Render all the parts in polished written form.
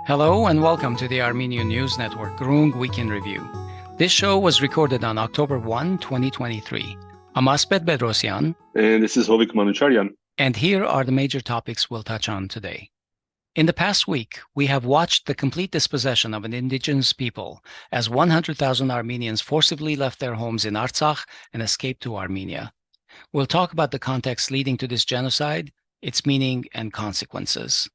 Hello and welcome to the Armenian News Network Groong Week in Review. This show was recorded on October 1, 2023. I'm Asbed Bedrossian. And this is Hovik Manucharyan. And here are the major topics we'll touch on today. In the past week, we have watched the complete dispossession of an indigenous people as 100,000 Armenians forcibly left their homes in Artsakh and escaped to Armenia. We'll talk about the context leading to this genocide, its meaning and consequences.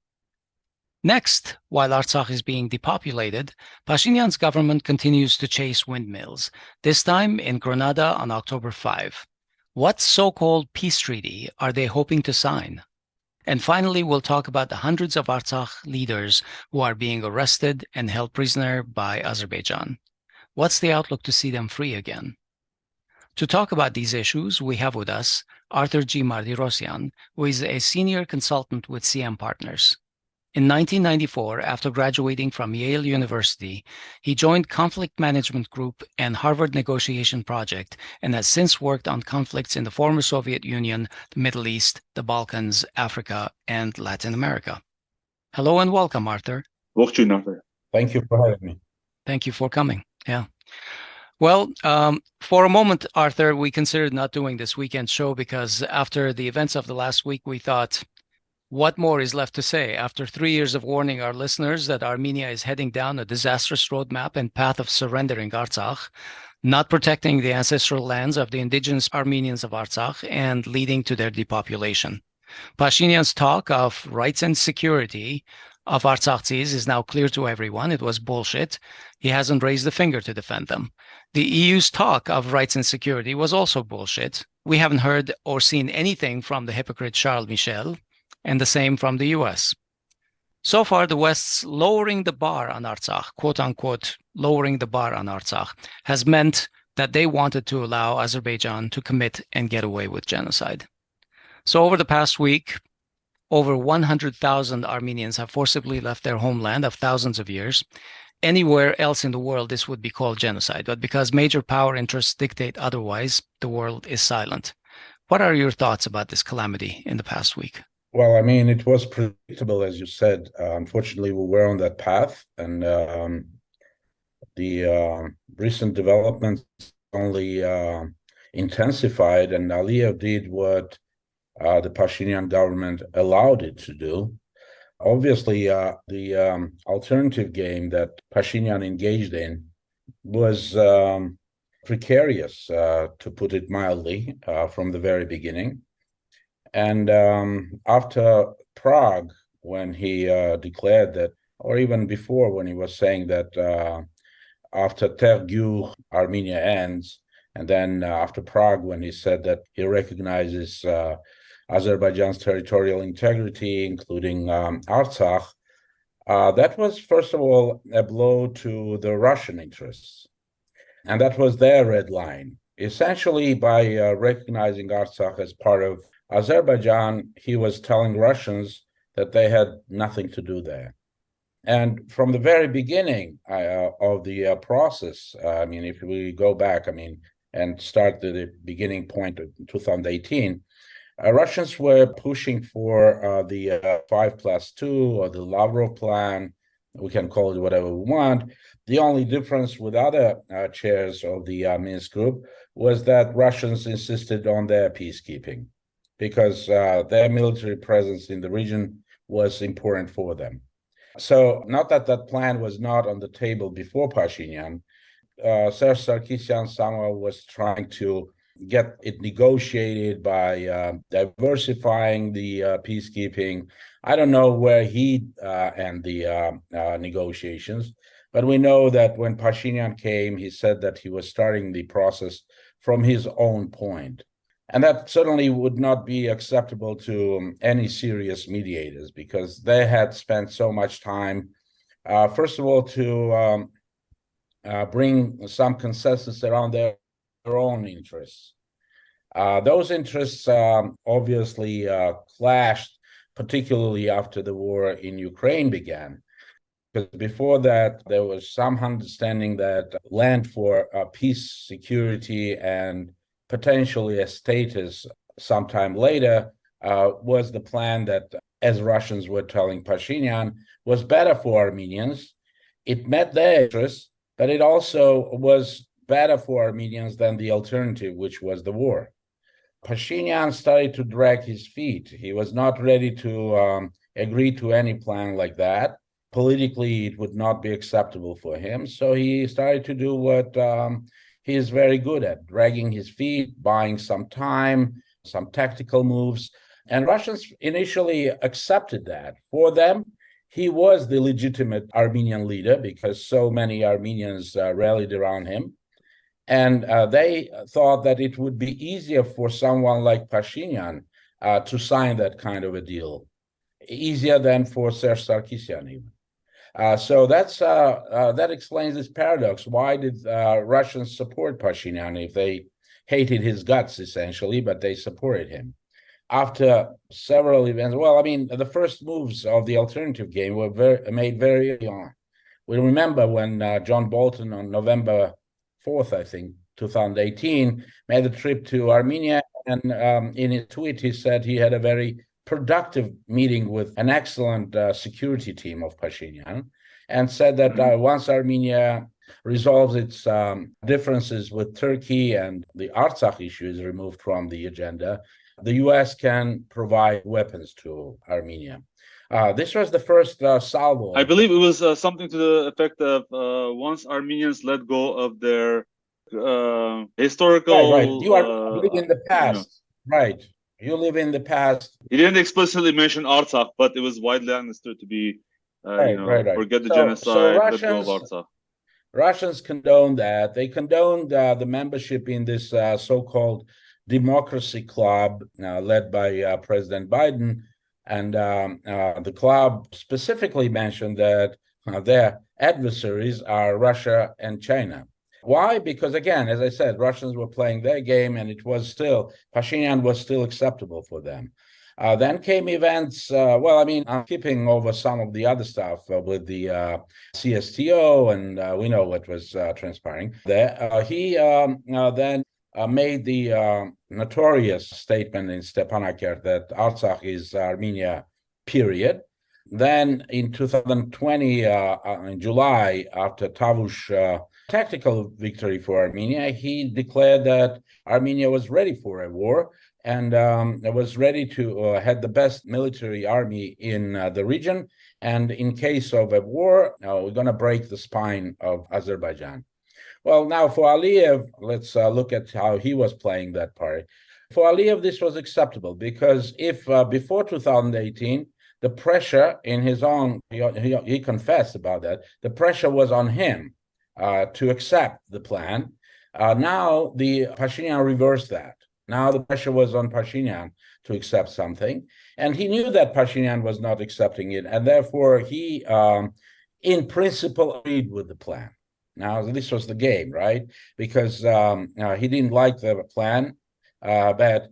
Next, while Artsakh is being depopulated, Pashinyan's government continues to chase windmills, this time in Granada on October 5. What so-called peace treaty are they hoping to sign? And finally, we'll talk about the hundreds of Artsakh leaders who are being arrested and held prisoner by Azerbaijan. What's the outlook to see them free again? To talk about these issues, we have with us Arthur G Martirosyan, who is a senior consultant with CM Partners. In 1994, after graduating from Yale University, he joined Conflict Management Group and Harvard Negotiation Project and has since worked on conflicts in the former Soviet Union, the Middle East, the Balkans, Africa, and Latin America. Hello and welcome, Arthur. Thank you for having me. Thank you for coming. Yeah. Well, for a moment, Arthur, we considered not doing this weekend show because after the events of the last week, we thought, what more is left to say after 3 years of warning our listeners that Armenia is heading down a disastrous roadmap and path of surrendering Artsakh, not protecting the ancestral lands of the indigenous Armenians of Artsakh, and leading to their depopulation? Pashinyan's talk of rights and security of Artsakhtsis is now clear to everyone. It was bullshit. He hasn't raised a finger to defend them. The EU's talk of rights and security was also bullshit. We haven't heard or seen anything from the hypocrite Charles Michel, and the same from the US. So far, the West's lowering the bar on Artsakh, quote unquote, lowering the bar on Artsakh, has meant that they wanted to allow Azerbaijan to commit and get away with genocide. So over the past week, over 100,000 Armenians have forcibly left their homeland of thousands of years. Anywhere else in the world, this would be called genocide. But because major power interests dictate otherwise, the world is silent. What are your thoughts about this calamity in the past week? Well, I mean, it was predictable, as you said. Unfortunately, we were on that path, and the recent developments only intensified, and Aliyev did what the Pashinyan government allowed it to do. Obviously, the alternative game that Pashinyan engaged in was precarious, to put it mildly, from the very beginning. And after Prague, when he declared that, or even before when he was saying that after Tergyur, Armenia ends, and then after Prague, when he said that he recognizes Azerbaijan's territorial integrity, including Artsakh, that was, first of all, a blow to the Russian interests. And that was their red line. Essentially, by recognizing Artsakh as part of Azerbaijan, he was telling Russians that they had nothing to do there. And from the very beginning of the process, I mean, if we go back, and start at the beginning point of 2018, Russians were pushing for the 5+2 or the Lavrov plan. We can call it whatever we want. The only difference with other chairs of the Minsk group was that Russians insisted on their peacekeeping, because their military presence in the region was important for them. So not that that plan was not on the table before Pashinyan. Serge Sarkisyan somehow was trying to get it negotiated by diversifying the peacekeeping. I don't know where he and the negotiations, but we know that when Pashinyan came, he said that he was starting the process from his own point. And that certainly would not be acceptable to any serious mediators, because they had spent so much time, first of all, to bring some consensus around their own interests. Those interests obviously clashed, particularly after the war in Ukraine began. Because before that, there was some understanding that land for peace, security, and potentially a status sometime later was the plan that as Russians were telling Pashinyan, was better for Armenians. It met their interests, but it also was better for Armenians than the alternative, which was the war. Pashinyan started to drag his feet. He was not ready to agree to any plan like that. Politically, it would not be acceptable for him. So he started to do what he is very good at, dragging his feet, buying some time, some tactical moves. And Russians initially accepted that. For them, he was the legitimate Armenian leader because so many Armenians rallied around him. And they thought that it would be easier for someone like Pashinyan to sign that kind of a deal, easier than for Serge Sarkisyan even. So that explains this paradox. Why did Russians support Pashinyan if they hated his guts, essentially, but they supported him? After several events, well, I mean, the first moves of the alternative game were made very early on. We remember when John Bolton on November 4th, I think, 2018, made a trip to Armenia. And in his tweet, he said he had a very productive meeting with an excellent security team of Pashinyan, and said that once Armenia resolves its differences with Turkey and the Artsakh issue is removed from the agenda, the U.S. can provide weapons to Armenia. This was the first salvo. I believe it was something to the effect of once Armenians let go of their historical... Right. You live in the past. Right. You live in the past. He didn't explicitly mention Artsakh, but it was widely understood to be, right. forget the genocide, let go of Artsakh. Russians condoned that. They condoned the membership in this so-called democracy club led by President Biden. And the club specifically mentioned that their adversaries are Russia and China. Why? Because, again, as I said, Russians were playing their game, and it was still, Pashinyan was still acceptable for them. Then came events, well, I mean, I'm skipping over some of the other stuff with the CSTO, and we know what was transpiring there. He then made the notorious statement in Stepanakert that Artsakh is Armenia, period. Then in 2020, in July, after Tavush tactical victory for Armenia, he declared that Armenia was ready for a war and was ready to had the best military army in the region. And in case of a war, we're going to break the spine of Azerbaijan. Well, now for Aliyev, let's look at how he was playing that part. For Aliyev, this was acceptable because if before 2018, the pressure in his own, he confessed about that, the pressure was on him to accept the plan. Now the Pashinyan reversed that. Now the pressure was on Pashinyan to accept something. And he knew that Pashinyan was not accepting it. And therefore, he, in principle, agreed with the plan. Now, this was the game, right? Because he didn't like the plan, but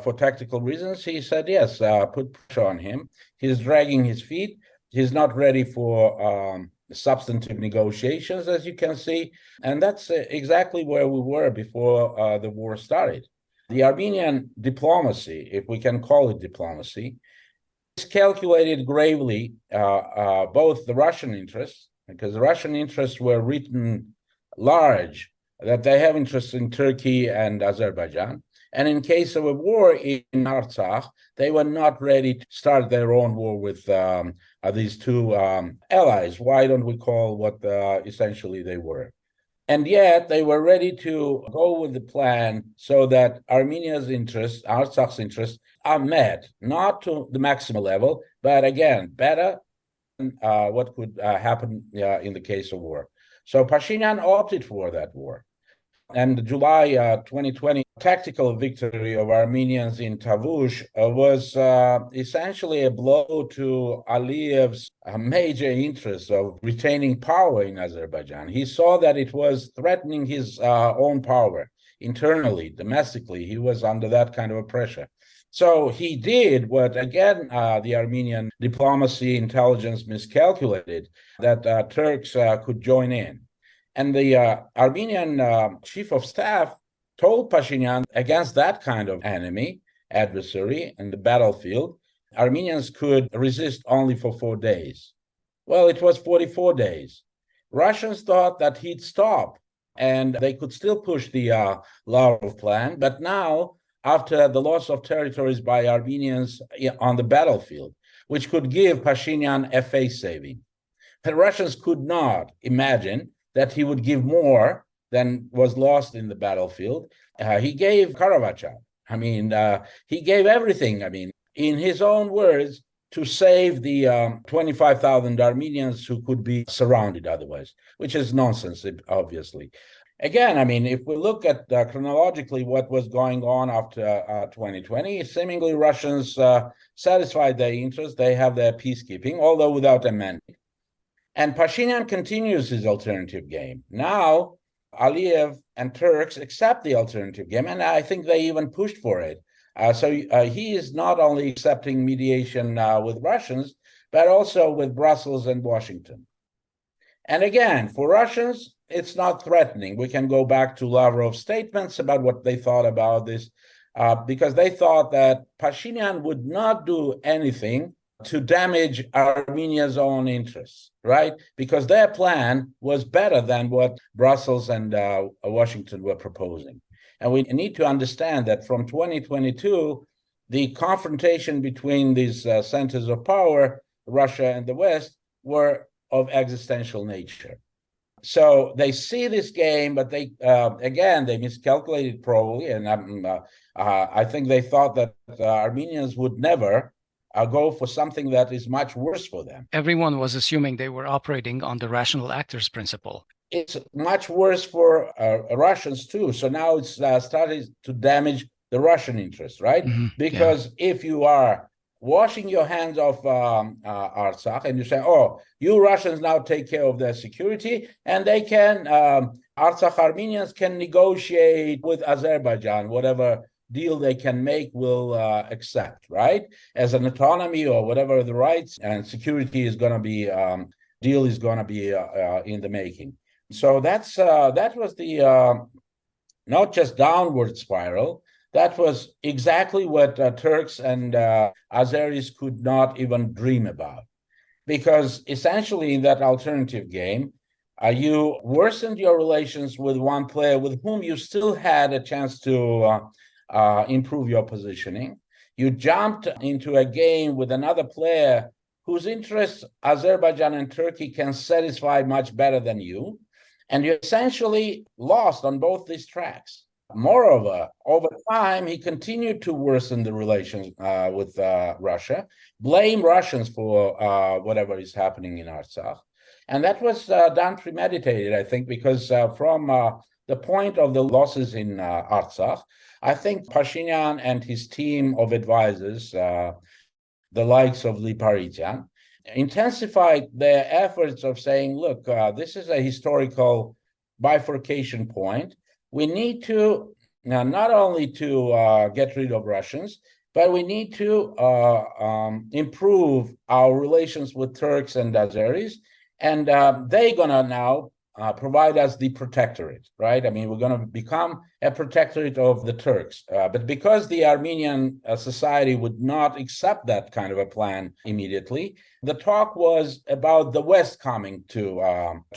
for tactical reasons, he said, yes, put pressure on him. He's dragging his feet. He's not ready for substantive negotiations, as you can see. And that's exactly where we were before the war started. The Armenian diplomacy, if we can call it diplomacy, is calculated gravely both the Russian interests, because the Russian interests were written large, that they have interests in Turkey and Azerbaijan. And in case of a war in Artsakh, they were not ready to start their own war with these two allies. Why don't we call what essentially they were? And yet they were ready to go with the plan so that Armenia's interests, Artsakh's interests, are met, not to the maximal level, but again, better than what could happen in the case of war. So Pashinyan opted for that war. And the July 2020 tactical victory of Armenians in Tavush was essentially a blow to Aliyev's major interest of retaining power in Azerbaijan. He saw that it was threatening his own power internally, domestically. He was under that kind of a pressure. So he did what, again, the Armenian diplomacy intelligence miscalculated, that Turks could join in. And the Armenian chief of staff told Pashinyan against that kind of enemy, adversary in the battlefield, Armenians could resist only for 4 days. Well, it was 44 days. Russians thought that he'd stop and they could still push the Lavrov plan. But now, after the loss of territories by Armenians on the battlefield, which could give Pashinyan a face saving, the Russians could not imagine that he would give more than was lost in the battlefield. He gave Karavacha. He gave everything. In his own words, to save the 25,000 Armenians who could be surrounded otherwise, which is nonsense, obviously. Again, if we look at chronologically what was going on after 2020, seemingly Russians satisfied their interests. They have their peacekeeping, although without amending. And Pashinyan continues his alternative game. Now, Aliyev and Turks accept the alternative game, and I think they even pushed for it. So he is not only accepting mediation with Russians, but also with Brussels and Washington. And again, for Russians, it's not threatening. We can go back to Lavrov's statements about what they thought about this, because they thought that Pashinyan would not do anything to damage Armenia's own interests, right? Because their plan was better than what Brussels and Washington were proposing. And we need to understand that from 2022, the confrontation between these centers of power, Russia and the West, were of existential nature. So they see this game, but they miscalculated probably. And I think they thought that Armenians would never go for something that is much worse for them. Everyone was assuming they were operating on the rational actors principle. It's much worse for Russians too. So now it's started to damage the Russian interests, right? Mm-hmm. Because if you are washing your hands of Artsakh and you say, oh, you Russians now take care of their security, and they can, Artsakh Armenians can negotiate with Azerbaijan, whatever deal they can make will accept, right? As an autonomy or whatever the rights and security is going to be, deal is going to be in the making. So that was the not just downward spiral, that was exactly what Turks and Azeris could not even dream about. Because essentially in that alternative game, you worsened your relations with one player with whom you still had a chance to improve your positioning. You jumped into a game with another player whose interests Azerbaijan and Turkey can satisfy much better than you. And you essentially lost on both these tracks. Moreover, over time, he continued to worsen the relations with Russia, blame Russians for whatever is happening in Artsakh. And that was done premeditated, I think, because from the point of the losses in Artsakh, I think Pashinyan and his team of advisors, the likes of Libaridian, intensified their efforts of saying, look, this is a historical bifurcation point. We need to not only to get rid of Russians, but we need to improve our relations with Turks and Azeris, and they're gonna now provide us the protectorate, right? We're gonna become a protectorate of the Turks, but because the Armenian society would not accept that kind of a plan immediately, the talk was about the West coming to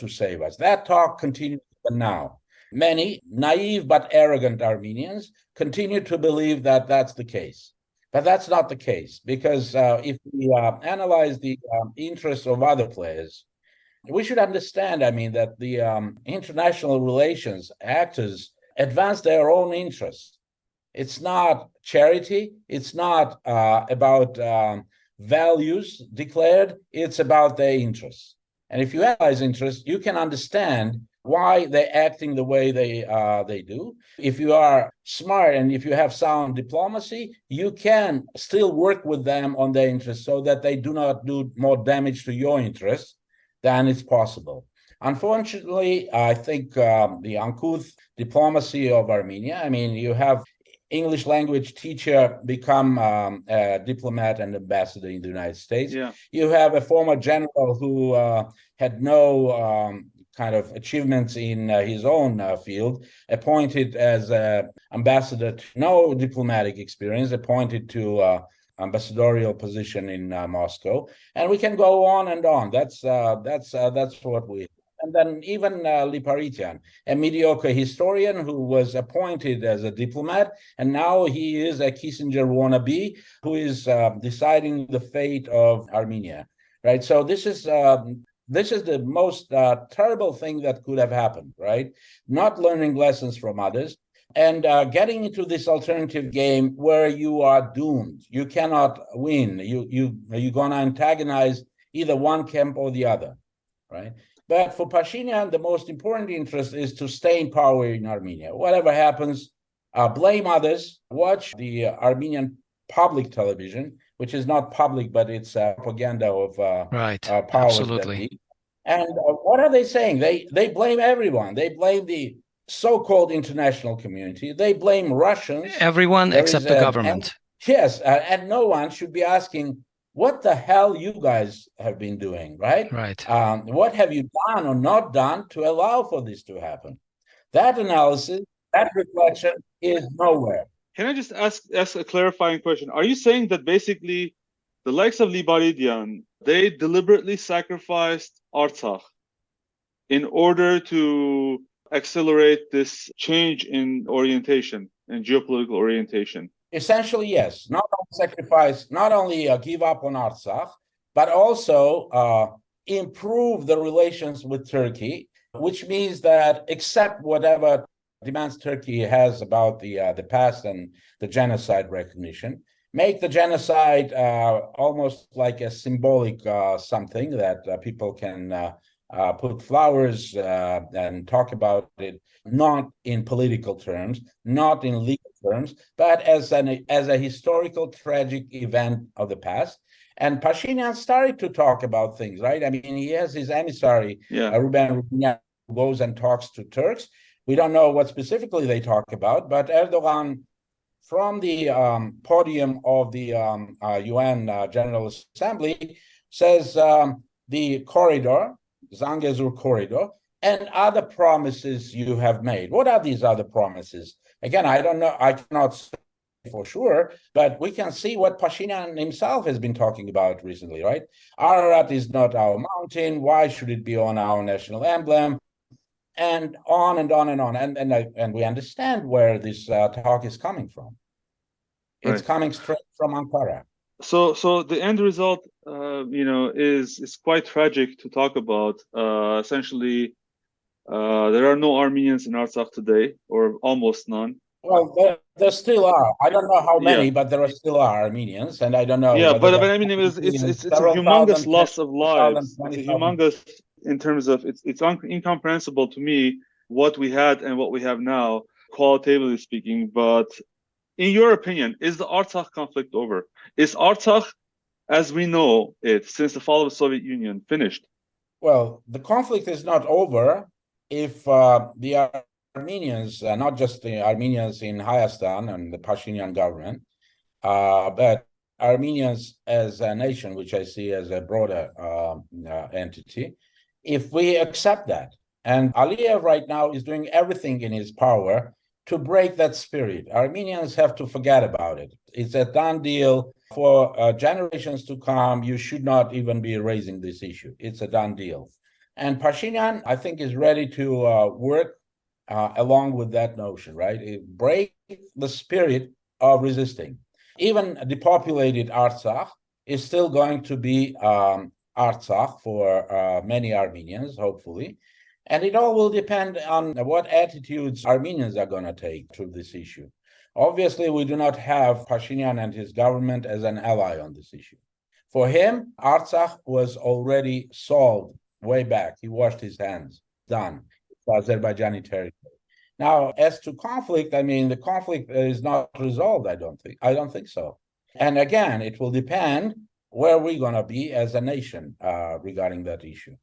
save us. That talk continues now. Many naive but arrogant Armenians continue to believe that that's the case. But that's not the case, because if we analyze the interests of other players, we should understand, that the international relations actors advance their own interests. It's not charity. It's not about values declared. It's about their interests. And if you analyze interests, you can understand why they're acting the way they do. If you are smart and if you have sound diplomacy, you can still work with them on their interests so that they do not do more damage to your interests than it's possible. Unfortunately, I think the uncouth diplomacy of Armenia, you have English language teacher become a diplomat and ambassador in the United States. Yeah. You have a former general who had no kind of achievements in his own field, appointed as ambassador, no diplomatic experience, appointed to ambassadorial position in Moscow, and we can go on and on. That's what we. And then even Libaridian, a mediocre historian who was appointed as a diplomat, and now he is a Kissinger wannabe who is deciding the fate of Armenia. Right. So this is the most terrible thing that could have happened. Right. Not learning lessons from others. And getting into this alternative game where you are doomed, you cannot win. You're gonna antagonize either one camp or the other, right? But for Pashinyan, the most important interest is to stay in power in Armenia. Whatever happens, blame others. Watch the Armenian public television, which is not public, but it's propaganda of powers Absolutely. that be. And what are they saying? They blame everyone. They blame the so-called international community. They blame Russians. Everyone except the government. Yes, and no one should be asking, what the hell you guys have been doing, right? Right. What have you done or not done to allow for this to happen? That analysis, that reflection is nowhere. Can I just ask a clarifying question? Are you saying that basically the likes of Libaridian, they deliberately sacrificed Artsakh in order to accelerate this change in orientation and geopolitical orientation? Essentially, yes. Not only sacrifice, not only give up on Artsakh, but also improve the relations with Turkey, which means that accept whatever demands Turkey has about the past and the genocide recognition, make the genocide almost like a symbolic something that people can put flowers and talk about it, not in political terms, not in legal terms, but as a historical tragic event of the past. And Pashinyan started to talk about things, right? I mean, he has his emissary, Ruben Rubinyan, who goes and talks to Turks. We don't know what specifically they talk about, but Erdogan, from the podium of the UN General Assembly, says the corridor, Zangezur corridor, and other promises you have made. What are these other promises? Again, I don't know. I cannot say for sure, but we can see what Pashinyan himself has been talking about recently, right? Ararat is not our mountain. Why should it be on our national emblem? And on and on and on. And we understand where this talk is coming from. It's coming straight from Ankara. So the end result, is quite tragic to talk about. Essentially, there are no Armenians in Artsakh today, or almost none. Well, there still are. I don't know how many, but there still are Armenians, and I don't know. Yeah, but I mean, it's a humongous loss of lives. It's a humongous, in terms of it's incomprehensible to me what we had and what we have now, qualitatively speaking. But in your opinion, is the Artsakh conflict over? Is Artsakh, as we know it, since the fall of the Soviet Union, finished? Well, the conflict is not over if the Armenians, not just the Armenians in Hayastan and the Pashinyan government, but Armenians as a nation, which I see as a broader entity, if we accept that. And Aliyev right now is doing everything in his power to break that spirit. Armenians have to forget about it. It's a done deal. For generations to come, you should not even be raising this issue. It's a done deal. And Pashinyan, I think, is ready to work along with that notion, right? Break the spirit of resisting. Even depopulated Artsakh is still going to be Artsakh for many Armenians, hopefully. And it all will depend on what attitudes Armenians are going to take to this issue. Obviously, we do not have Pashinyan and his government as an ally on this issue. For him, Artsakh was already solved way back. He washed his hands. Done. It's Azerbaijani territory. Now, as to conflict, I mean, the conflict is not resolved, I don't think so. And again, it will depend where we're going to be as a nation regarding that issue.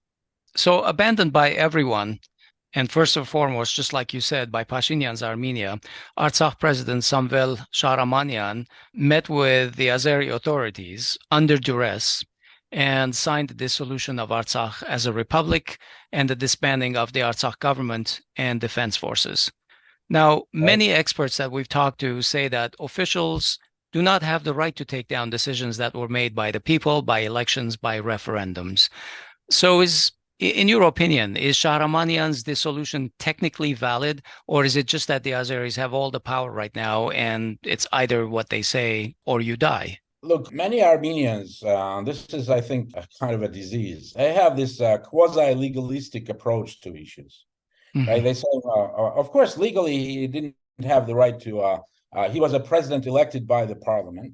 So abandoned by everyone, and first and foremost, just like you said, by Pashinyan's Armenia, Artsakh President Samvel Shahramanyan met with the Azeri authorities under duress and signed the dissolution of Artsakh as a republic and the disbanding of the Artsakh government and defense forces. Now, many experts that we've talked to say that officials do not have the right to take down decisions that were made by the people, by elections, by referendums. So in your opinion, is Shahramanyan's dissolution technically valid, or is it just that the Azeris have all the power right now and it's either what they say or you die? Look, many Armenians, this is, I think, a kind of a disease. They have this quasi-legalistic approach to issues. Right? They say, of course, legally, he didn't have the right to, he was a president elected by the parliament.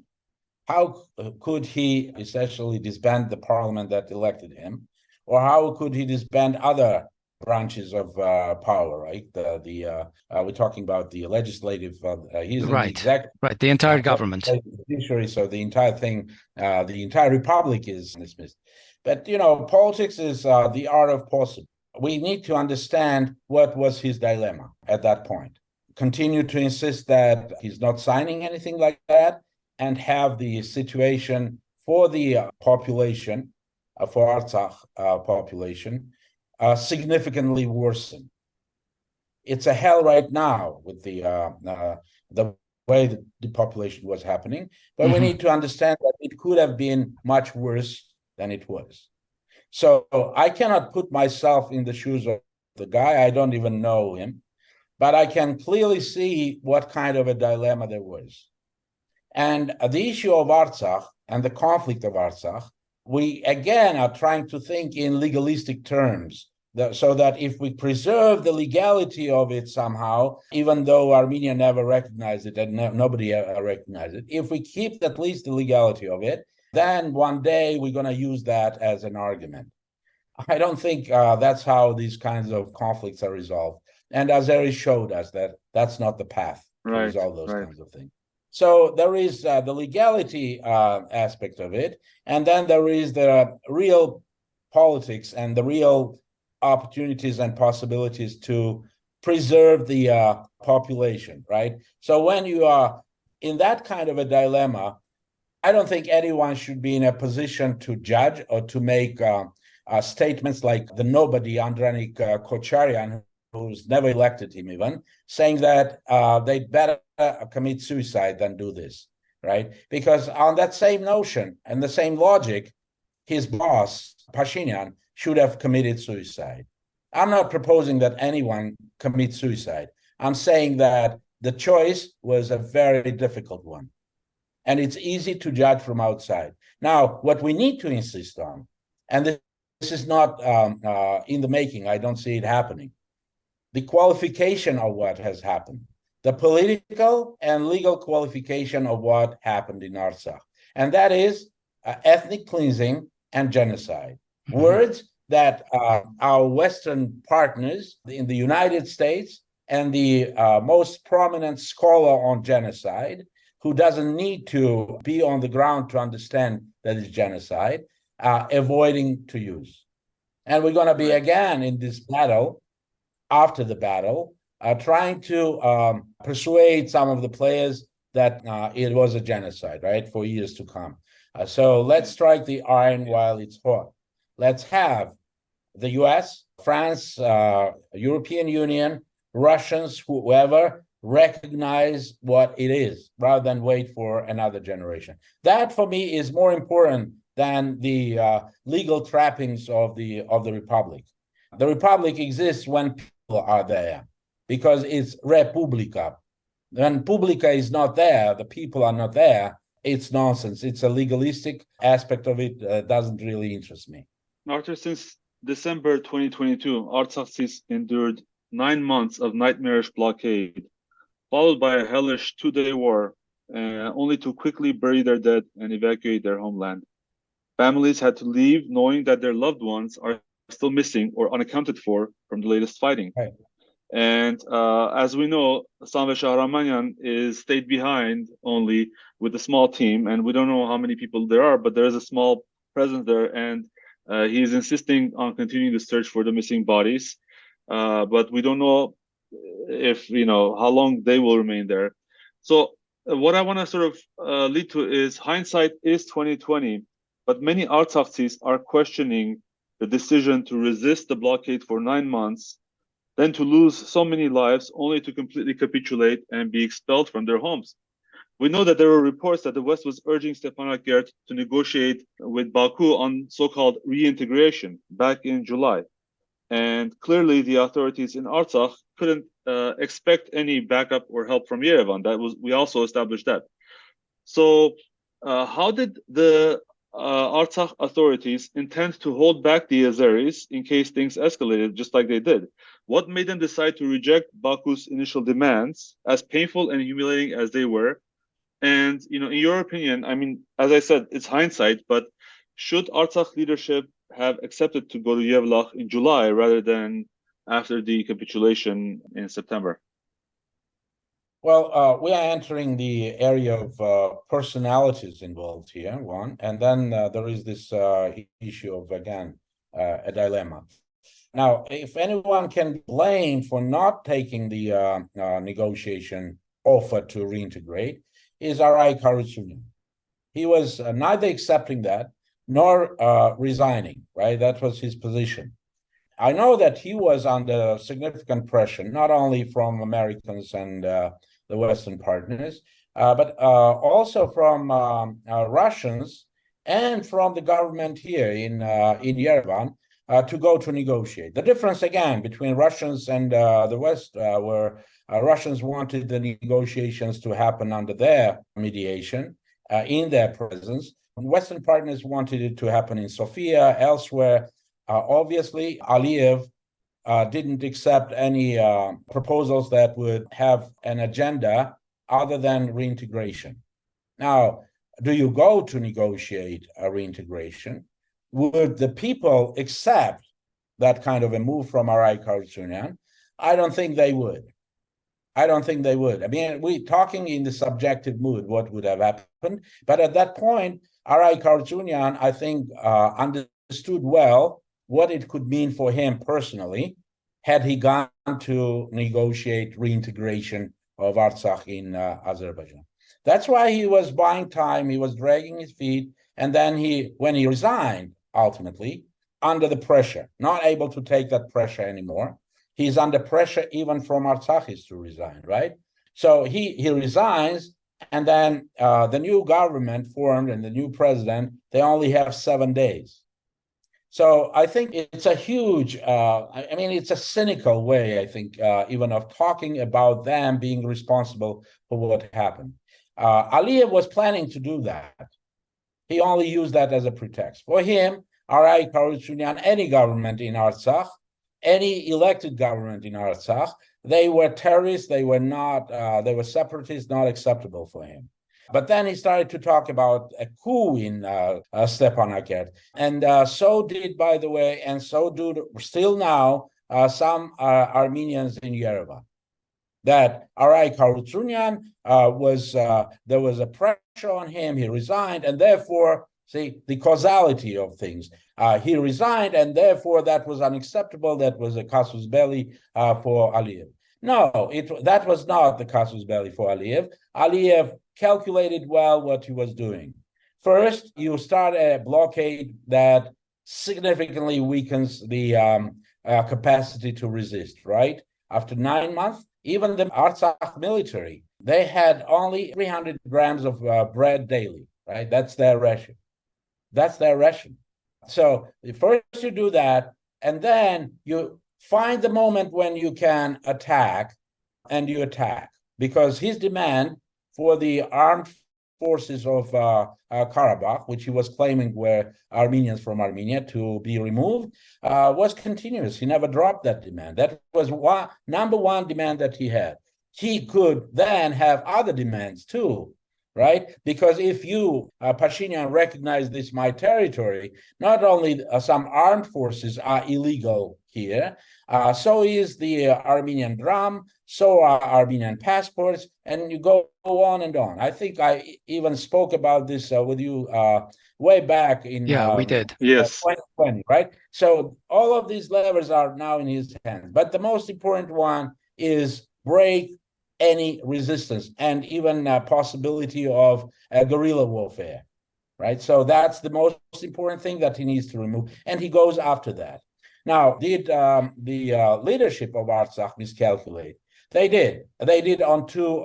How could he essentially disband the parliament that elected him? Or how could he disband other branches of power, right? We're talking about the legislative, he's in the executive. Right, the entire government. So the entire thing, the entire republic is dismissed. But, politics is the art of possible. We need to understand what was his dilemma at that point. Continue to insist that he's not signing anything like that and have the situation for the population, for Artsakh population, significantly worsen. It's a hell right now with the way that the population was happening, but we need to understand that it could have been much worse than it was. So I cannot put myself in the shoes of the guy. I don't even know him, but I can clearly see what kind of a dilemma there was. And the issue of Artsakh and the conflict of Artsakh, we again are trying to think in legalistic terms, so that if we preserve the legality of it somehow, even though Armenia never recognized it and nobody recognized it, if we keep at least the legality of it, then one day we're going to use that as an argument. I don't think that's how these kinds of conflicts are resolved. And Azeris showed us that that's not the path to resolve those kinds of things. So there is the legality aspect of it, and then there is the real politics and the real opportunities and possibilities to preserve the population, right? So when you are in that kind of a dilemma, I don't think anyone should be in a position to judge or to make statements like the nobody, Arthur Manucharyan, who's never elected him even, saying that they'd better commit suicide than do this, right? Because on that same notion and the same logic, his boss, Pashinyan, should have committed suicide. I'm not proposing that anyone commit suicide. I'm saying that the choice was a very difficult one. And it's easy to judge from outside. Now, what we need to insist on, and this is not in the making, I don't see it happening, the qualification of what has happened, the political and legal qualification of what happened in Artsakh. And that is ethnic cleansing and genocide. Words that our Western partners in the United States and the most prominent scholar on genocide, who doesn't need to be on the ground to understand that it's genocide, avoiding to use. And we're going to be again in this battle, after the battle, trying to persuade some of the players that it was a genocide, right, for years to come. So let's strike the iron while it's hot. Let's have the US, France, European Union, Russians, whoever, recognize what it is rather than wait for another generation. That for me is more important than the legal trappings of the republic. The republic exists when people are there because it's republica. When publica is not there, the people are not there, it's nonsense. It's a legalistic aspect of it that doesn't really interest me. Arthur, since December 2022, Artsakhtsis endured 9 months of nightmarish blockade, followed by a hellish 2-day war, only to quickly bury their dead and evacuate their homeland. Families had to leave knowing that their loved ones are still missing or unaccounted for from the latest fighting. Right. And as we know, Samve Shahramanyan stayed behind only with a small team, and we don't know how many people there are, but there is a small presence there, and he's insisting on continuing the search for the missing bodies. But we don't know if, how long they will remain there. So what I want to sort of lead to is hindsight is 2020, but many Artsakhtsis are questioning the decision to resist the blockade for 9 months, then to lose so many lives only to completely capitulate and be expelled from their homes. We know that there were reports that the West was urging Stepanakert to negotiate with Baku on so-called reintegration back in July. And clearly the authorities in Artsakh couldn't expect any backup or help from Yerevan. We also established that. So how did the Artsakh authorities intend to hold back the Azeris in case things escalated, just like they did? What made them decide to reject Baku's initial demands, as painful and humiliating as they were? And, in your opinion, I mean, as I said, it's hindsight, but should Artsakh leadership have accepted to go to Yevlakh in July rather than after the capitulation in September? Well, we are entering the area of personalities involved here, one, and then there is this issue of, again, a dilemma. Now, if anyone can blame for not taking the negotiation offer to reintegrate, is Artsakh Harutyunyan. He was neither accepting that nor resigning, right? That was his position. I know that he was under significant pressure, not only from Americans and the Western partners, but also from Russians and from the government here in Yerevan to go to negotiate. The difference, again, between Russians and the West were Russians wanted the negotiations to happen under their mediation, in their presence. Western partners wanted it to happen in Sofia, elsewhere. Obviously, Aliyev didn't accept any proposals that would have an agenda other than reintegration. Now, do you go to negotiate a reintegration? Would the people accept that kind of a move from Artsakh Harutyunyan? I don't think they would. I mean, we're talking in the subjective mood, what would have happened. But at that point, Artsakh Harutyunyan, I think, understood well what it could mean for him personally had he gone to negotiate reintegration of Artsakh in Azerbaijan. That's why he was buying time, he was dragging his feet, and then when he resigned, ultimately, under the pressure, not able to take that pressure anymore, he's under pressure even from Artsakhi's to resign, right? So he resigns, and then the new government formed and the new president, they only have 7 days. So I think it's a huge, it's a cynical way, I think, even of talking about them being responsible for what happened. Aliyev was planning to do that. He only used that as a pretext. For him, Artsakh Harutyunyan, any government in Artsakh, any elected government in Artsakh, they were terrorists, they were separatists, not acceptable for him. But then he started to talk about a coup in Stepanakert. And so did, by the way, and so do still now some Armenians in Yerevan. That Artsakh Harutyunyan there was a pressure on him, he resigned, and therefore, see, the causality of things. He resigned, and therefore that was unacceptable, that was a casus belli for Aliyev. No, that was not the casus belli for Aliyev. Aliyev calculated well what he was doing. First, you start a blockade that significantly weakens the capacity to resist, right? After 9 months, even the Artsakh military, they had only 300 grams of bread daily, right? That's their ration. So first you do that, and then you find the moment when you can attack, and you attack. Because his demand for the armed forces of Karabakh, which he was claiming were Armenians from Armenia, to be removed, was continuous. He never dropped that demand. That was number one demand that he had. He could then have other demands too, right? Because if you, Pashinyan, recognize this my territory, not only some armed forces are illegal here, so is the Armenian dram, so are Armenian passports, and you go on and on. I think I even spoke about this with you way back in we did. Yes. 2020, right? So all of these levers are now in his hands. But the most important one is break any resistance and even possibility of guerrilla warfare, right? So that's the most important thing that he needs to remove, and he goes after that. Now, did the leadership of Artsakh miscalculate? They did. They did on two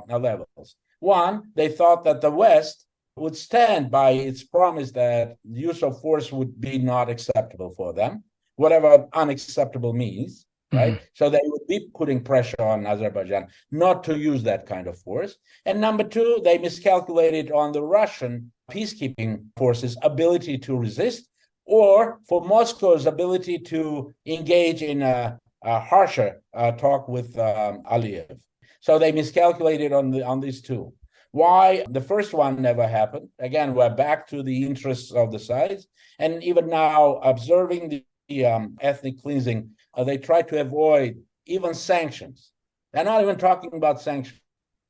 levels. One, they thought that the West would stand by its promise that the use of force would be not acceptable for them, whatever unacceptable means, right? Mm-hmm. So they would be putting pressure on Azerbaijan not to use that kind of force. And number two, they miscalculated on the Russian peacekeeping forces' ability to resist, or for Moscow's ability to engage in a harsher talk with Aliyev. So they miscalculated on these two. Why the first one never happened? Again, we're back to the interests of the sides. And even now, observing the ethnic cleansing, they try to avoid even sanctions. They're not even talking about sanctions.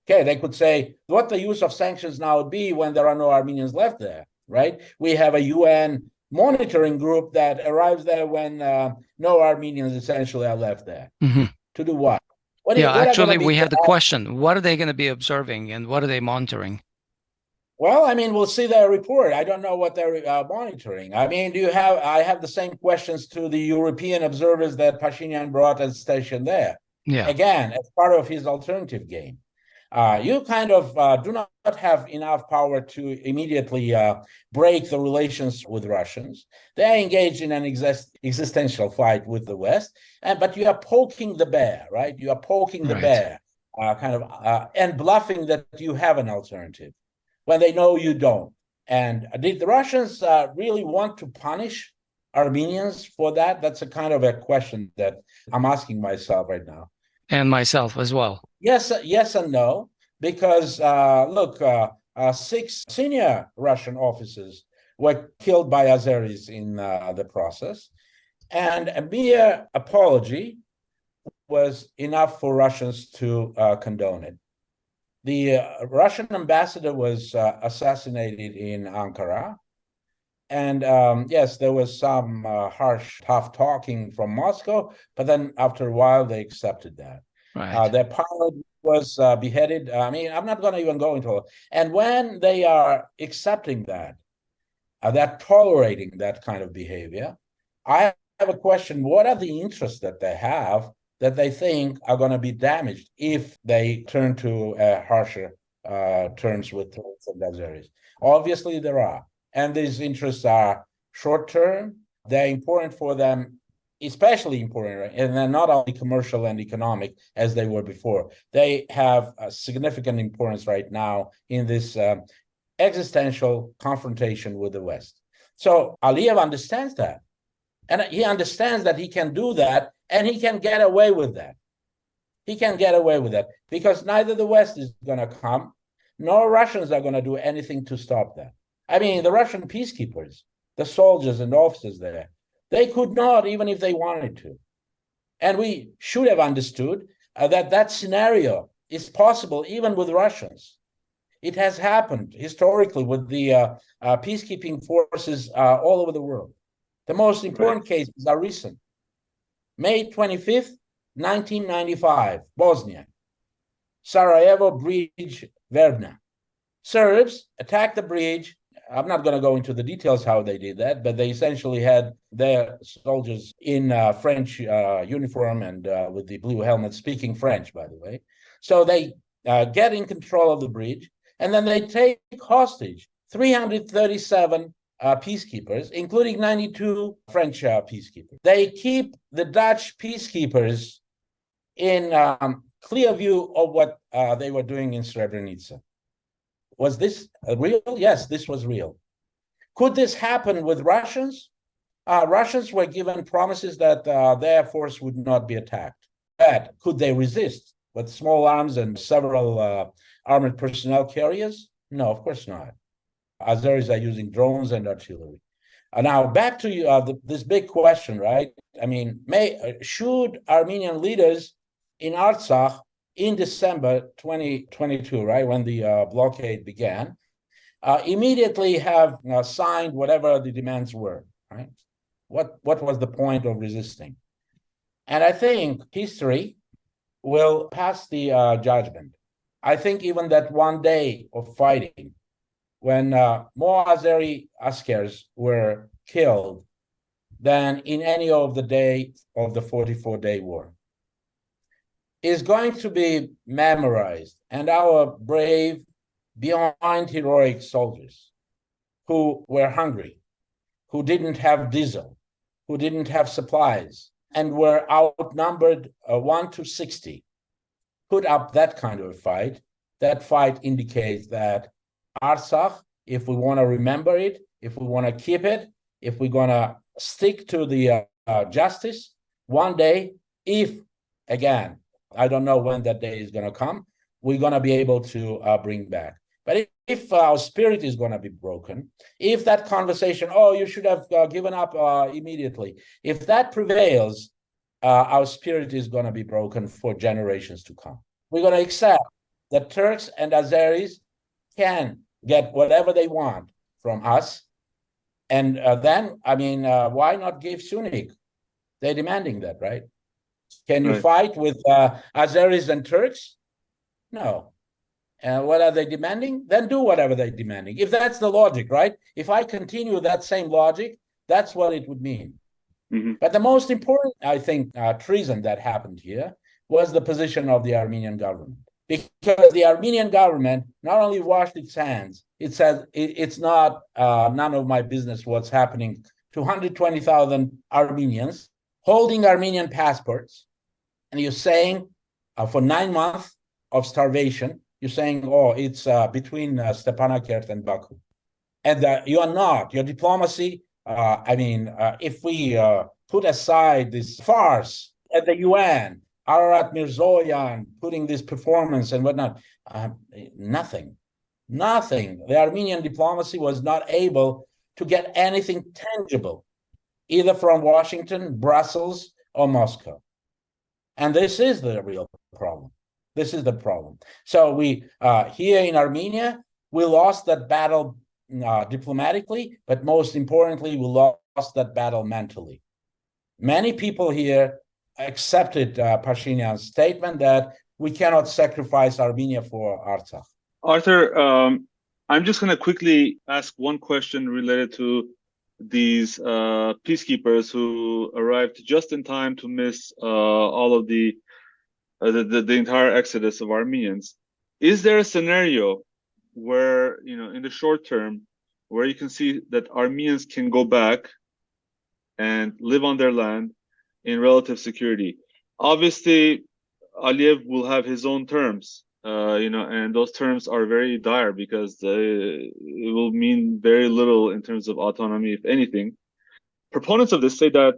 Okay, they could say what the use of sanctions now would be when there are no Armenians left there, right? We have a UN monitoring group that arrives there when no Armenians essentially are left there. Mm-hmm. To do what? Actually, we have the question. What are they going to be observing and what are they monitoring? Well, I mean, we'll see their report. I don't know what they're monitoring. I mean, I have the same questions to the European observers that Pashinyan brought and stationed there. Yeah. Again, as part of his alternative game. You kind of do not have enough power to immediately break the relations with Russians. They're engaged in an existential fight with the West, but you are poking the bear, right? You are poking the bear, and bluffing that you have an alternative when they know you don't. And did the Russians really want to punish Armenians for that? That's a kind of a question that I'm asking myself right now. And myself as well. Yes and no, because look, 6 senior Russian officers were killed by Azeris in the process, and a mere apology was enough for Russians to condone it. The Russian ambassador was assassinated in Ankara, and yes, there was some harsh, tough talking from Moscow, but then after a while they accepted that. Right. Their pilot was beheaded. I mean, I'm not going to even go into it. And when they are accepting that, they're tolerating that kind of behavior, I have a question. What are the interests that they have that they think are going to be damaged if they turn to harsher terms with Turks and Azeris? Obviously, there are. And these interests are short-term. They're important for them, especially important, and they're not only commercial and economic as they were before. They have a significant importance right now in this existential confrontation with the West. So Aliyev understands that. And he understands that he can do that, and he can get away with that. He can get away with that because neither the West is going to come, nor Russians are going to do anything to stop that. I mean, the Russian peacekeepers, the soldiers and officers there, they could not, even if they wanted to. And we should have understood that scenario is possible even with Russians. It has happened historically with the peacekeeping forces all over the world. The most important cases are recent. May 25th, 1995, Bosnia. Sarajevo Bridge, Verbna. Serbs attacked the bridge. I'm not going to go into the details how they did that, but they essentially had their soldiers in French uniform and with the blue helmet speaking French, by the way. So they get in control of the bridge, and then they take hostage 337 peacekeepers, including 92 French peacekeepers. They keep the Dutch peacekeepers in clear view of what they were doing in Srebrenica. Was this real? Yes, this was real. Could this happen with Russians? Russians were given promises that their force would not be attacked. But could they resist with small arms and several armored personnel carriers? No, of course not. Azeris are using drones and artillery. Now, back to this big question, right? I mean, should Armenian leaders in Artsakh in December 2022, right, when the blockade began, immediately have signed whatever the demands were, right? What was the point of resisting? And I think history will pass the judgment. I think even that one day of fighting, when more Azeri askers were killed than in any of the day of the 44-day war, is going to be memorized, and our brave behind heroic soldiers who were hungry, who didn't have diesel, who didn't have supplies, and were outnumbered 1 to 60, put up that kind of a fight. That fight indicates that Artsakh, if we want to remember it, if we want to keep it, if we're going to stick to the justice, one day, if, again, I don't know when that day is going to come, we're going to be able to bring back. But if our spirit is going to be broken, if that conversation, oh, you should have given up immediately, if that prevails, our spirit is going to be broken for generations to come. We're going to accept that Turks and Azeris can get whatever they want from us. And then, I mean, why not give Sunni? They're demanding that, right? Can you fight with Azeris and Turks? No. What are they demanding? Then do whatever they're demanding. If that's the logic, right? If I continue that same logic, that's what it would mean. Mm-hmm. But the most important, I think, treason that happened here was the position of the Armenian government. Because the Armenian government not only washed its hands, it said it's not none of my business what's happening to 120,000 Armenians holding Armenian passports. And you're saying for 9 months of starvation, you're saying, oh, it's between Stepanakert and Baku. And you are not. Your diplomacy, if we put aside this farce at the UN, Ararat Mirzoyan putting this performance and whatnot, nothing. The Armenian diplomacy was not able to get anything tangible, either from Washington, Brussels, or Moscow. And this is the real problem. This is the problem. So we, here in Armenia, we lost that battle diplomatically, but most importantly, we lost that battle mentally. Many people here accepted Pashinyan's statement that we cannot sacrifice Armenia for Artsakh. Arthur, I'm just going to quickly ask one question related to these peacekeepers who arrived just in time to miss all of the entire exodus of Armenians. Is there a scenario where, in the short term, where you can see that Armenians can go back and live on their land in relative security? Obviously, Aliyev will have his own terms, and those terms are very dire because it will mean very little in terms of autonomy, if anything. Proponents of this say that,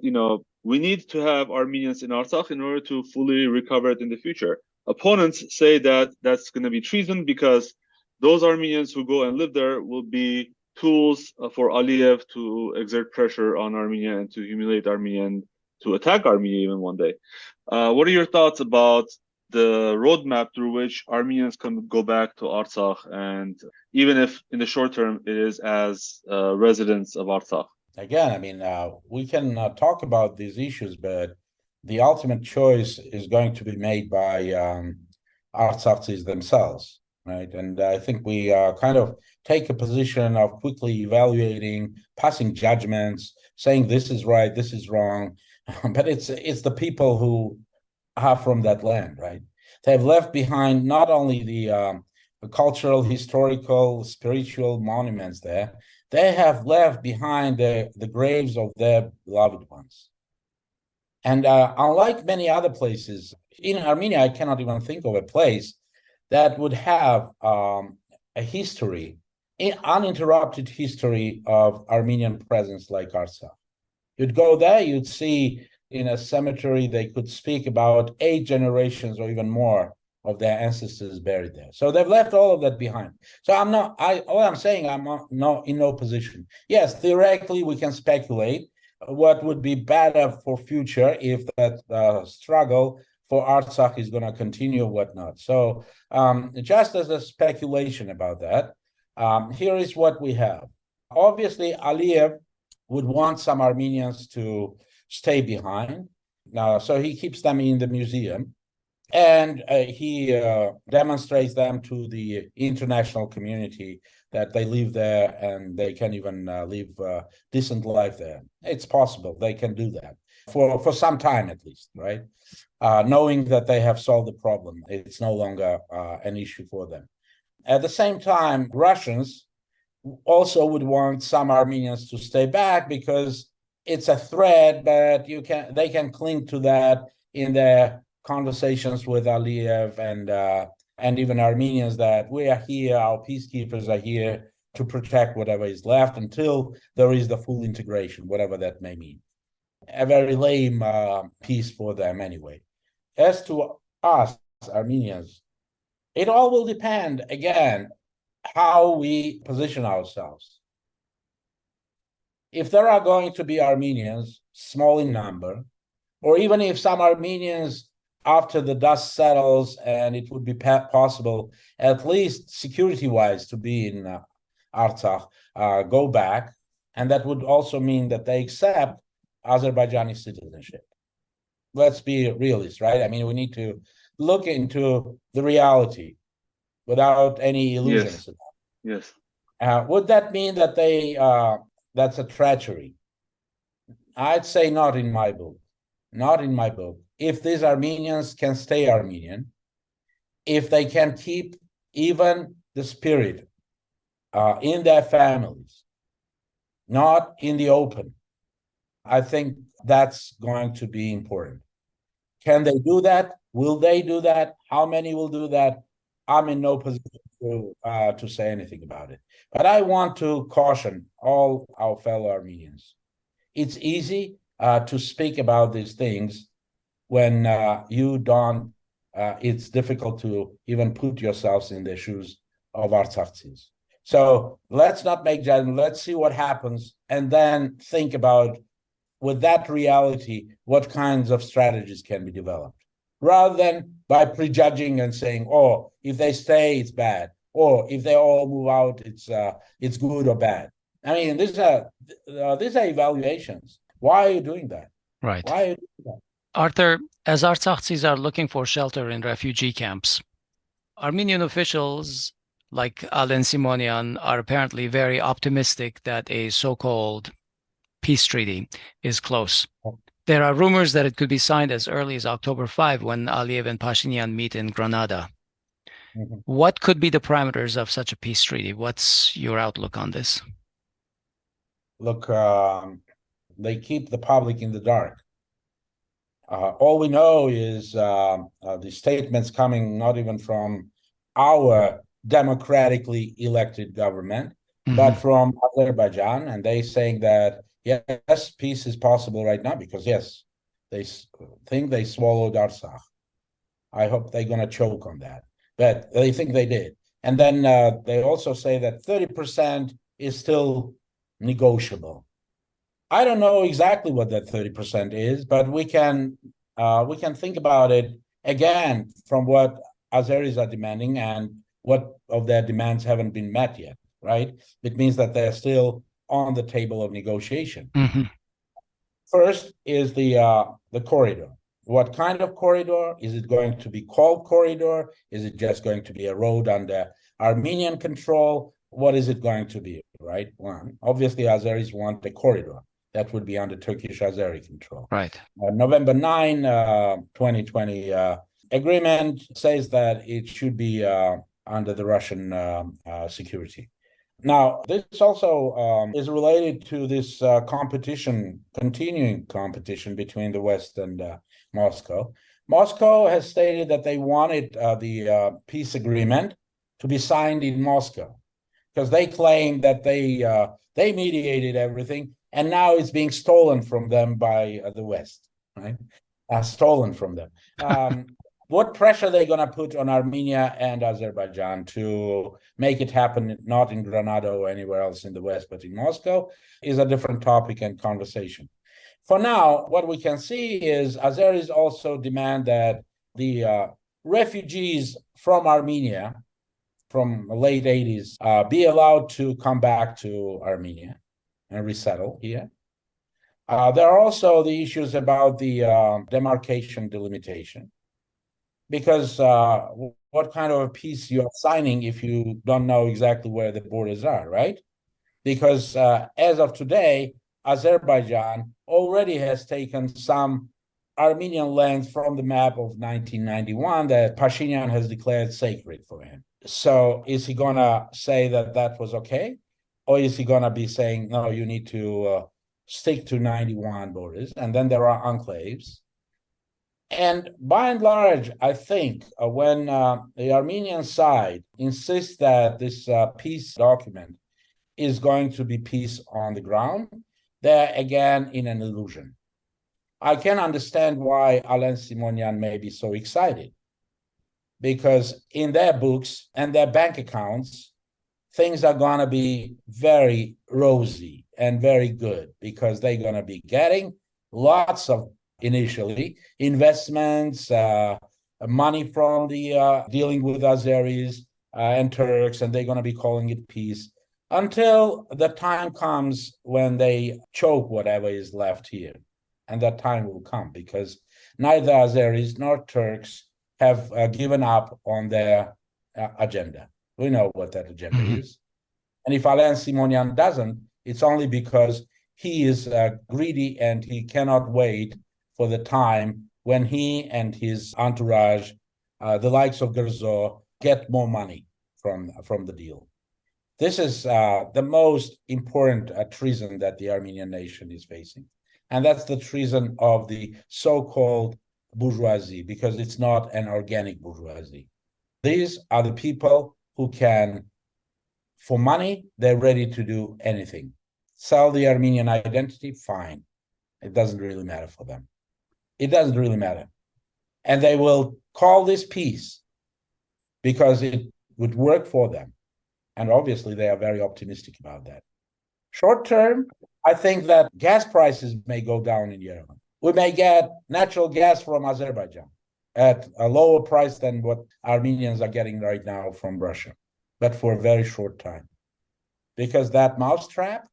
we need to have Armenians in Artsakh in order to fully recover it in the future. Opponents say that that's going to be treason because those Armenians who go and live there will be tools for Aliyev to exert pressure on Armenia and to humiliate Armenia and to attack Armenia even one day. What are your thoughts about the roadmap through which Armenians can go back to Artsakh, and even if in the short term it is as residents of Artsakh? Again, we can talk about these issues, but the ultimate choice is going to be made by Artsakhtsis themselves, right? And I think we kind of take a position of quickly evaluating, passing judgments, saying this is right, this is wrong, but it's the people who are from that land, right? They've left behind not only the cultural, historical, spiritual monuments there, they have left behind the graves of their beloved ones. And unlike many other places, in Armenia, I cannot even think of a place that would have a history, uninterrupted history of Armenian presence like Artsakh. You'd go there, you'd see in a cemetery, they could speak about 8 generations or even more of their ancestors buried there. So they've left all of that behind. So all I'm saying, I'm not in no position. Yes, theoretically, we can speculate what would be better for future if that struggle for Artsakh is going to continue or whatnot. So just as a speculation about that, here is what we have. Obviously, Aliyev would want some Armenians to stay behind. So he keeps them in the museum. And he demonstrates them to the international community that they live there and they can even live a decent life there. It's possible they can do that for some time at least, right? Knowing that they have solved the problem. It's no longer an issue for them. At the same time, Russians also would want some Armenians to stay back because it's a threat, but they can cling to that in their conversations with Aliyev and even Armenians, that we are here, our peacekeepers are here to protect whatever is left until there is the full integration, whatever that may mean. A very lame peace for them anyway. As to us, Armenians, it all will depend, again, how we position ourselves. If there are going to be Armenians, small in number, or even if some Armenians, after the dust settles and it would be possible, at least security-wise, to be in Artsakh, go back, and that would also mean that they accept Azerbaijani citizenship. Let's be realists, right? I mean, we need to look into the reality without any illusions. Yes. Would that mean that that's a treachery? I'd say not in my book. Not in my book. If these Armenians can stay Armenian, if they can keep even the spirit in their families, not in the open, I think that's going to be important. Can they do that? Will they do that? How many will do that? I'm in no position to say anything about it. But I want to caution all our fellow Armenians. It's easy to speak about these things when you don't, it's difficult to even put yourselves in the shoes of Artsakhtsis. So let's not make judgment. Let's see what happens and then think about, with that reality, what kinds of strategies can be developed, rather than by prejudging and saying, oh, if they stay, it's bad, or if they all move out, it's good or bad. I mean, these are evaluations. Why are you doing that? Right. Why are you doing that? Arthur, as Artsakhtsis are looking for shelter in refugee camps, Armenian officials like Alen Simonyan are apparently very optimistic that a so-called peace treaty is close. There are rumors that it could be signed as early as October 5 when Aliyev and Pashinyan meet in Granada. Mm-hmm. What could be the parameters of such a peace treaty? What's your outlook on this? Look, they keep the public in the dark. All we know is the statements coming not even from our democratically elected government, mm-hmm. but from Azerbaijan, and they saying that yes, peace is possible right now because yes, they think they swallowed Artsakh. I hope they're going to choke on that, but they think they did. And then they also say that 30% is still negotiable. I don't know exactly what that 30% is, but we can think about it again from what Azeris are demanding and what of their demands haven't been met yet, right? It means that they're still on the table of negotiation. Mm-hmm. First is the corridor. What kind of corridor? Is it going to be called corridor? Is it just going to be a road under Armenian control? What is it going to be, right? One, obviously, Azeris want a corridor that would be under Turkish Azeri control. Right. November 9, 2020 agreement says that it should be under the Russian security. Now, this also is related to this continuing competition between the West and Moscow. Moscow has stated that they wanted the peace agreement to be signed in Moscow because they claim that they mediated everything, and now it's being stolen from them by the West, right? Stolen from them. What pressure are they going to put on Armenia and Azerbaijan to make it happen, not in Granada or anywhere else in the West, but in Moscow, is a different topic and conversation. For now, what we can see is Azeris also demand that the refugees from Armenia from the late 80s be allowed to come back to Armenia and resettle here. There are also the issues about the demarcation delimitation. Because what kind of a peace you are signing if you don't know exactly where the borders are, right? Because as of today, Azerbaijan already has taken some Armenian lands from the map of 1991 that Pashinyan has declared sacred for him. So is he going to say that that was okay? Or is he going to be saying, no, you need to stick to 91 borders? And then there are enclaves. And by and large, I think when the Armenian side insists that this peace document is going to be peace on the ground, they're again in an illusion. I can understand why Alen Simonian may be so excited, because in their books and their bank accounts, things are going to be very rosy and very good, because they're going to be getting lots of initially investments, money from the dealing with Azeris and Turks, and they're going to be calling it peace until the time comes when they choke whatever is left here. And that time will come, because neither Azeris nor Turks have given up on their agenda. We know what that agenda is. And if Alen Simonian doesn't, it's only because he is greedy and he cannot wait for the time when he and his entourage, the likes of Gerzo, get more money from the deal. This is the most important treason that the Armenian nation is facing. And that's the treason of the so-called bourgeoisie, because it's not an organic bourgeoisie. These are the people who can, for money, they're ready to do anything. Sell the Armenian identity, fine. It doesn't really matter for them. It doesn't really matter. And they will call this peace because it would work for them. And obviously, they are very optimistic about that. Short term, I think that gas prices may go down in Yerevan. We may get natural gas from Azerbaijan at a lower price than what Armenians are getting right now from Russia, but for a very short time. Because that mousetrap,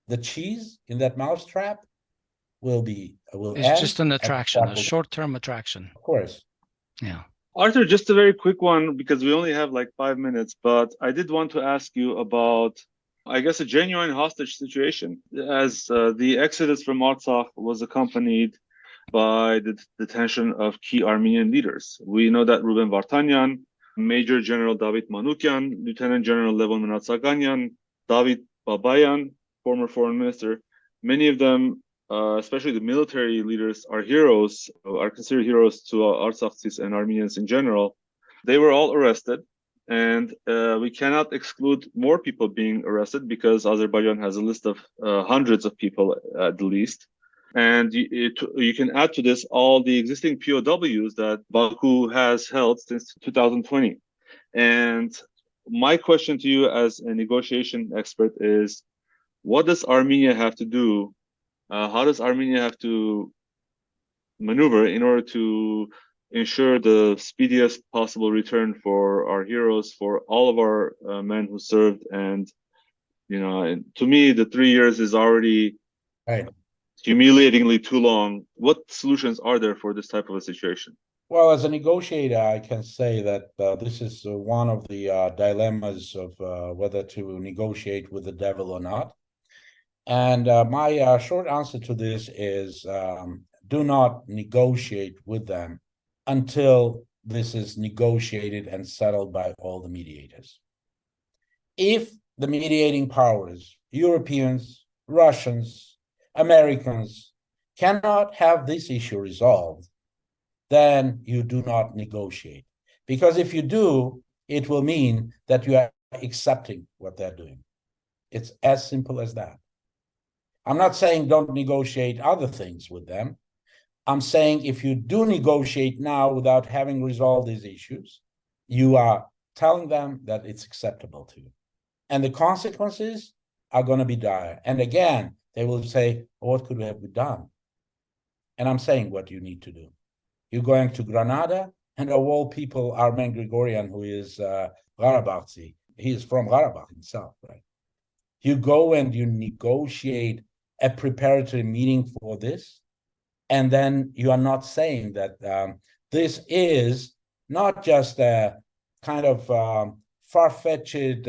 the cheese in that mousetrap will it's just an attraction, a short-term attraction. Of course. Yeah. Arthur, just a very quick one, because we only have like 5 minutes, but I did want to ask you about, I guess, a genuine hostage situation, as the exodus from Artsakh was accompanied by the detention of key Armenian leaders. We know that Ruben Vartanyan, Major General Hovik Manucharyan, Lieutenant General Levon Mnatsaganyan, David Babayan, former foreign minister, many of them, especially the military leaders, are heroes, are considered heroes to Artsakhtsis and Armenians in general. They were all arrested, and we cannot exclude more people being arrested, because Azerbaijan has a list of hundreds of people at the least. And you can add to this all the existing POWs that Baku has held since 2020. And my question to you as a negotiation expert is, what does Armenia have to do? How does Armenia have to maneuver in order to ensure the speediest possible return for our heroes, for all of our men who served? And, you know, to me, the 3 years is already humiliatingly too long. What solutions are there for this type of a situation? Well, as a negotiator, I can say that this is one of the dilemmas of whether to negotiate with the devil or not. And my short answer to this is do not negotiate with them until this is negotiated and settled by all the mediators. If the mediating powers, Europeans, Russians, Americans, cannot have this issue resolved, then you do not negotiate. Because if you do, it will mean that you are accepting what they're doing. It's as simple as that. I'm not saying don't negotiate other things with them. I'm saying if you do negotiate now without having resolved these issues, you are telling them that it's acceptable to you. And the consequences are going to be dire. And again, they will say, what could have been done? And I'm saying what you need to do. You're going to Granada, and of all people, Armen Grigorian, who is Garabakhzi, he is from Karabakh himself, right? You go and you negotiate a preparatory meeting for this, and then you are not saying that this is not just a kind of far-fetched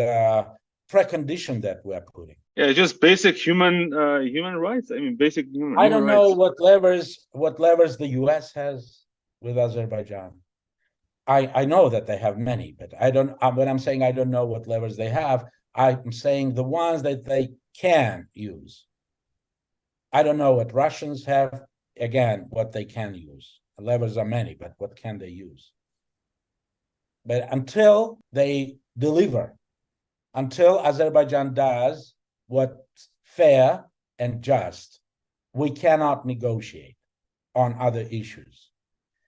precondition that we're putting. Yeah, just basic human rights. I mean, basic human rights. I don't know what levers the U.S. has with Azerbaijan. I know that they have many, but I don't. When I'm saying I don't know what levers they have, I'm saying the ones that they can use. I don't know what Russians have. Again, what they can use. The levers are many, but what can they use? But until they deliver, until Azerbaijan does what's fair and just, we cannot negotiate on other issues.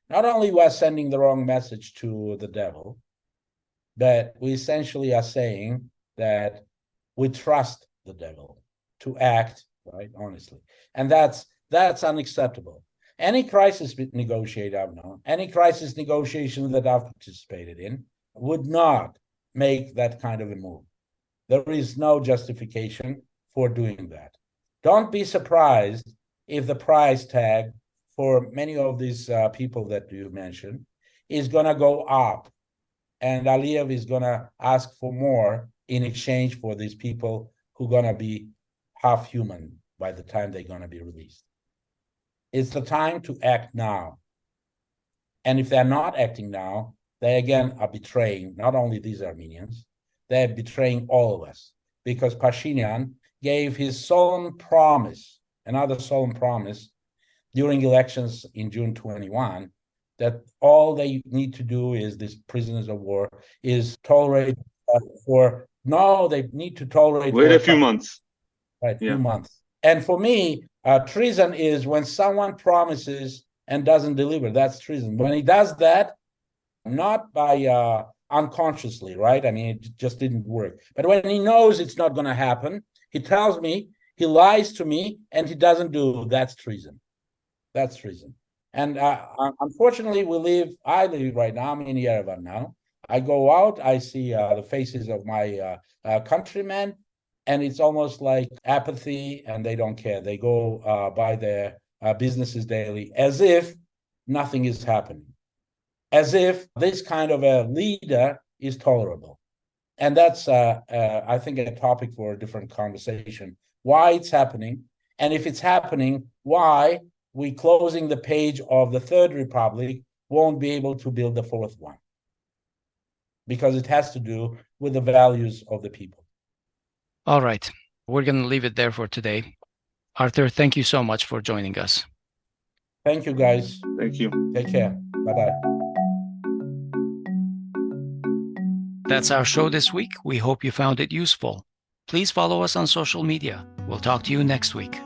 Not only we're sending the wrong message to the devil, but we essentially are saying that we trust the devil to act right honestly, and that's unacceptable. Any crisis negotiation I've known, any crisis negotiation that I've participated in, would not make that kind of a move. There is no justification for doing that. Don't be surprised if the price tag for many of these people that you mentioned is going to go up, and Aliyev is going to ask for more in exchange for these people who are going to be half human by the time they're going to be released. It's the time to act now. And if they're not acting now, they again are betraying not only these Armenians, they're betraying all of us, because Pashinyan gave his solemn promise, another solemn promise, during elections in June 21, that all they need to do is, these prisoners of war, is tolerate they need to tolerate. Wait a few months. Right, few months. And for me, treason is when someone promises and doesn't deliver. That's treason. When he does that, not by unconsciously, right? I mean, it just didn't work. But when he knows it's not going to happen, he tells me, he lies to me, and he doesn't do. That's treason. That's treason. And unfortunately, I live right now, I'm in Yerevan now. I go out, I see the faces of my countrymen, and it's almost like apathy, and they don't care. They go by their businesses daily as if nothing is happening, as if this kind of a leader is tolerable. And that's, I think, a topic for a different conversation. Why it's happening, and if it's happening, why we closing the page of the Third Republic won't be able to build the fourth one. Because it has to do with the values of the people. All right. We're going to leave it there for today. Arthur, thank you so much for joining us. Thank you, guys. Thank you. Take care. Bye-bye. That's our show this week. We hope you found it useful. Please follow us on social media. We'll talk to you next week.